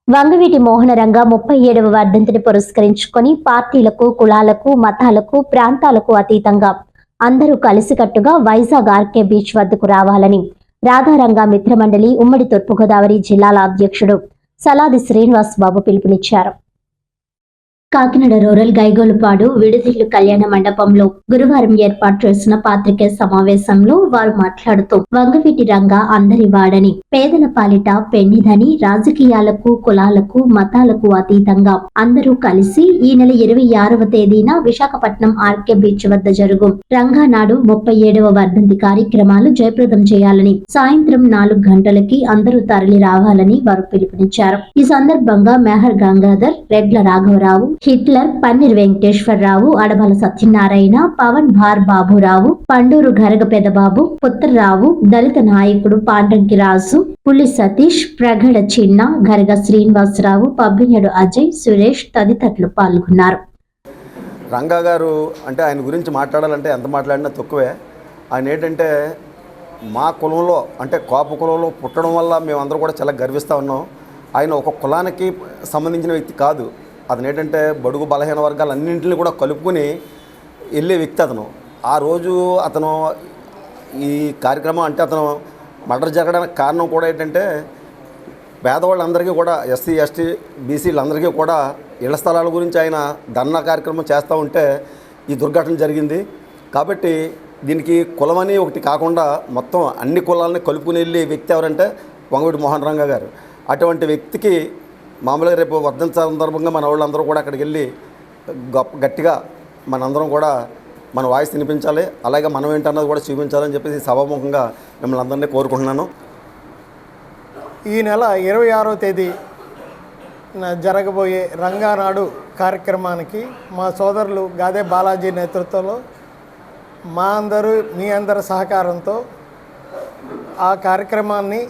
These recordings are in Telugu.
వంగవీటి మోహనరంగ 37వ వర్ధంతిని పురస్కరించుకొని పార్టీలకు, కులాలకు, మతాలకు, ప్రాంతాలకు అతీతంగా అందరూ కలిసికట్టుగా వైజాగ్ ఆర్కే బీచ్ వద్దకు రావాలని రాధారంగ మిత్రమండలి ఉమ్మడి తూర్పుగోదావరి జిల్లాల అధ్యక్షుడు సలాది శ్రీనివాస్ బాబు పిలుపునిచ్చారు. కాకినాడ రూరల్ గైగోలుపాడు విడిదిల్లు కళ్యాణ మండపంలో గురువారం ఏర్పాటు చేసిన పాత్రికేయ సమావేశంలో వారు మాట్లాడుతూ వంగవీటి రంగ అందరి వాడని, పేదల పాలిట పెన్నిదని, రాజకీయాలకు, కులాలకు, మతాలకు అతీతంగా అందరూ కలిసి ఈ నెల 26వ తేదీన విశాఖపట్నం ఆర్కే బీచ్ వద్ద జరుగు రంగా నాడు 37వ వర్ధంతి కార్యక్రమాలు జయప్రదం చేయాలని, సాయంత్రం 4 గంటలకి అందరూ తరలి రావాలని వారు పిలుపునిచ్చారు. ఈ సందర్భంగా మెహర్ గంగాధర్, రెడ్ల రాఘవరావు, హిట్లర్, పన్నీర్ వెంకటేశ్వరరావు, అడబల సత్యనారాయణ, పవన్ భార్ బాబురావు, పండూరు గరగ పెదబాబు, పుత్రరావు, దళిత నాయకుడు పాండ్రంకి రాజు, పులి సతీష్, ప్రగడ చిన్న, గరగ శ్రీనివాసరావు, పబ్బినేడు అజయ్, సురేష్ తదితరులు పాల్గొన్నారు. రంగా గారు అంటే ఆయన గురించి మాట్లాడాలంటే ఎంత మాట్లాడినా తక్కువే. ఆయన ఏంటంటే మా కులంలో అంటే కాపు కులంలో పుట్టడం వల్ల మేమందరూ కూడా చాలా గర్విస్తూ ఉన్నాం. ఆయన ఒక కులానికి సంబంధించిన వ్యక్తి కాదు. అతను ఏంటంటే బడుగు బలహీన వర్గాలన్నింటినీ కూడా కలుపుకొని వెళ్ళే వ్యక్తి అతను. ఆ రోజు అతను ఈ కార్యక్రమం అంటే అతను మర్డర్ జరగడానికి కారణం కూడా ఏంటంటే పేదవాళ్ళందరికీ కూడా ఎస్సీ, ఎస్టీ, బీసీలందరికీ కూడా ఇళ్ల స్థలాల గురించి ఆయన ధర్నా కార్యక్రమం చేస్తూ ఉంటే ఈ దుర్ఘటన జరిగింది. కాబట్టి దీనికి కులమని ఒకటి కాకుండా మొత్తం అన్ని కులాలని కలుపుకుని వెళ్ళే వ్యక్తి ఎవరంటే వంగవీటి మోహన్ రంగ గారు. అటువంటి వ్యక్తికి మామూలుగా రేపు వర్ధంతి సందర్భంగా మన వాళ్ళందరూ కూడా అక్కడికి వెళ్ళి గట్టిగా మనందరం కూడా మన వాయిస్ వినిపించాలి, అలాగే మనం ఏంటన్నది కూడా చూపించాలని చెప్పేసి సభాముఖంగా మిమ్మల్ని అందరినీ కోరుకుంటున్నాను. ఈ నెల 26వ తేదీ జరగబోయే రంగానాడు కార్యక్రమానికి మా సోదరులు గాదే బాలాజీ నేతృత్వంలో మీ అందరి సహకారంతో ఆ కార్యక్రమాన్ని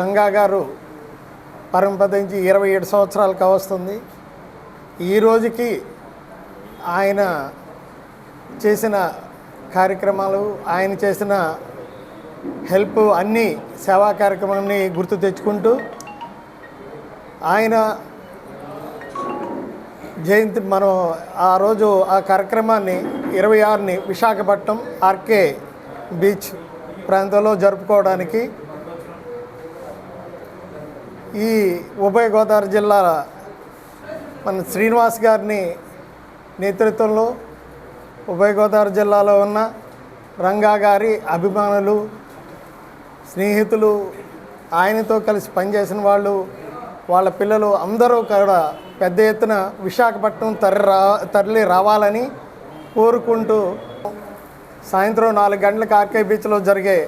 రంగా గారు పరంపదించి 27 సంవత్సరాలు కావస్తుంది. ఈ రోజుకి ఆయన చేసిన కార్యక్రమాలు, ఆయన చేసిన హెల్ప్ అన్ని సేవా కార్యక్రమాన్ని గుర్తు తెచ్చుకుంటూ ఆయన జయంతి మనం ఆ రోజు ఆ కార్యక్రమాన్ని 26ని విశాఖపట్నం ఆర్కే బీచ్ ప్రాంతంలో జరుపుకోవడానికి ఈ ఉభయ గోదావరి జిల్లా మన శ్రీనివాస్ గారిని నేతృత్వంలో ఉభయ గోదావరి జిల్లాలో ఉన్న రంగా గారి అభిమానులు, స్నేహితులు, ఆయనతో కలిసి పనిచేసిన వాళ్ళు, వాళ్ళ పిల్లలు అందరూ కూడా పెద్ద ఎత్తున విశాఖపట్నం తరలి రావాలని కోరుకుంటూ సాయంత్రం 4 గంటలకు ఆర్కే బీచ్లో జరిగే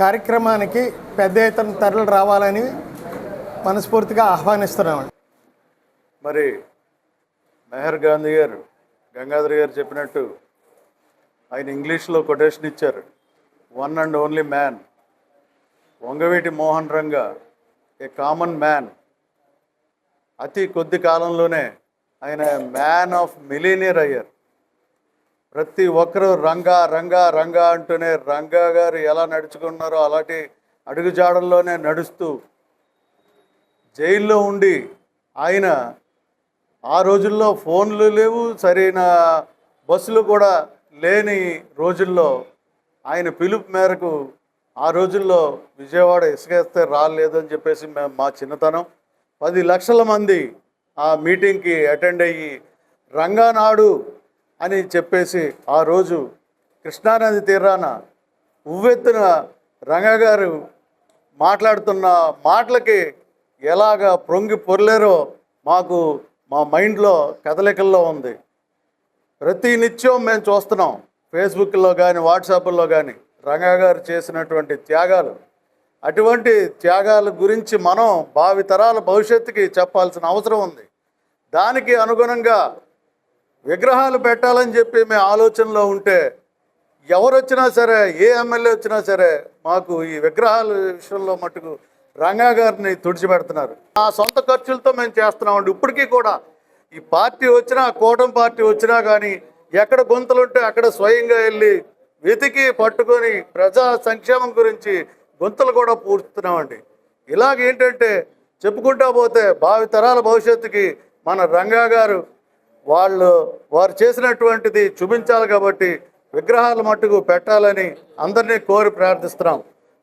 కార్యక్రమానికి పెద్ద ఎత్తున తరలి రావాలని మనస్ఫూర్తిగా ఆహ్వానిస్తున్నామండి. మరి మెహర్ గాంధీ గారు, గంగాధర్ గారు చెప్పినట్టు ఆయన ఇంగ్లీష్లో కొటేషన్ ఇచ్చారు, one and only man Vangaveeti Mohan రంగ, ఏ కామన్ మ్యాన్. అతి కొద్ది కాలంలోనే ఆయన మ్యాన్ ఆఫ్ మిలీనియర్ అయ్యారు. ప్రతి ఒక్కరూ రంగా రంగా రంగా అంటూనే రంగా గారు ఎలా నడుచుకున్నారో అలాంటి అడుగుజాడల్లోనే నడుస్తూ జైల్లో ఉండి ఆయన ఆ రోజుల్లో ఫోన్లు లేవు, సరైన బస్సులు కూడా లేని రోజుల్లో ఆయన పిలుపు మేరకు ఆ రోజుల్లో విజయవాడ ఇసుకేస్తే రాలేదని చెప్పేసి మా చిన్నతనం 10 లక్షల మంది ఆ మీటింగ్కి అటెండ్ అయ్యి రంగానాడు అని చెప్పేసి ఆ రోజు కృష్ణానది తీరాన ఉవ్వెత్తున రంగా గారు మాట్లాడుతున్న మాటలకి ఎలాగ పొంగి పొర్లేరో మాకు మా మైండ్లో కదలికల్లో ఉంది. ప్రతి నిత్యం మేము చూస్తున్నాం ఫేస్బుక్లో కానీ వాట్సాప్లో కానీ రంగా గారు చేసినటువంటి త్యాగాలు. అటువంటి త్యాగాల గురించి మనం భావితరాల భవిష్యత్తుకి చెప్పాల్సిన అవసరం ఉంది. దానికి అనుగుణంగా విగ్రహాలు పెట్టాలని చెప్పి మేము ఆలోచనలో ఉంటే ఎవరు వచ్చినా సరే, ఏ ఎమ్మెల్యే వచ్చినా సరే మాకు ఈ విగ్రహాల విషయంలో మట్టుకు రంగా గారిని తుడిచిపెడుతున్నారు. ఆ సొంత ఖర్చులతో మేము చేస్తున్నామండి. ఇప్పటికీ కూడా ఈ పార్టీ వచ్చినా, కూటమి పార్టీ వచ్చినా కానీ ఎక్కడ గొంతులుంటే అక్కడ స్వయంగా వెళ్ళి వెతికి పట్టుకొని ప్రజా సంక్షేమం గురించి గొంతులు కూడా పూడుతున్నామండి. ఇలాగేంటంటే చెప్పుకుంటా పోతే భావితరాల భవిష్యత్తుకి మన రంగా గారు వారు చేసినటువంటిది చూపించాలి కాబట్టి విగ్రహాల మట్టుకు పెట్టాలని అందరినీ కోరి ప్రార్థిస్తున్నాం.